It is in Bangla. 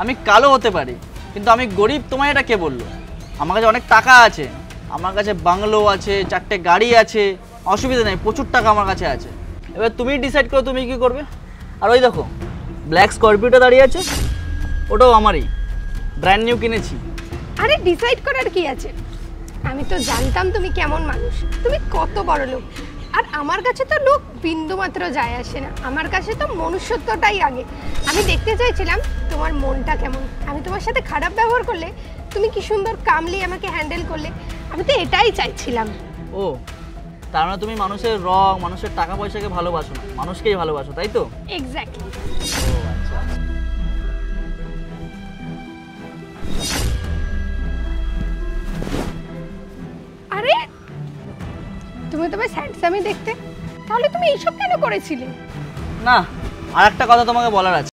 আমি কালো হতে পারি, কিন্তু আমি গরিব তোমায় এটা কে বললো? আমার কাছে অনেক টাকা আছে, আমার কাছে বাংলো আছে, 4টে গাড়ি আছে, অসুবিধা নেই, প্রচুর টাকা আমার কাছে আছে। এবার তুমি ডিসাইড করো তুমি কি করবে। আর ওই দেখো ব্ল্যাক স্করপিওটা দাঁড়িয়ে আছে, ওটাও আমারই, ব্র্যান্ড নিউ কিনেছি। আরে ডিসাইড করার কি আছে, আমি তো জানতাম তুমি কেমন মানুষ, তুমি কত বড় লোক। আর আমার কাছে তো লোক বিন্দু মাত্র যায় আসে না, আমার কাছে তো মনুষ্যত্বটাই আগে। আমি দেখতে চাইছিলাম তোমার মনটা কেমন। আমি তোমার সাথে খারাপ ব্যবহার করলে তুমি কি সুন্দর কামলি আমাকে হ্যান্ডেল করলে, আমি তো এটাই চাইছিলাম। ও, তার মানে তুমি মানুষের রং, মানুষের টাকা পয়সাকে ভালোবাসো না, মানুষকেই ভালোবাসো, তাই তো? এক্স্যাক্টলি। ও আচ্ছা। আরে তুমি তো বেশ হ্যান্ডসামই দেখতে, তাহলে তুমি এইসব কেন করেছিলে? না, আর একটা কথা তোমাকে বলার আছে।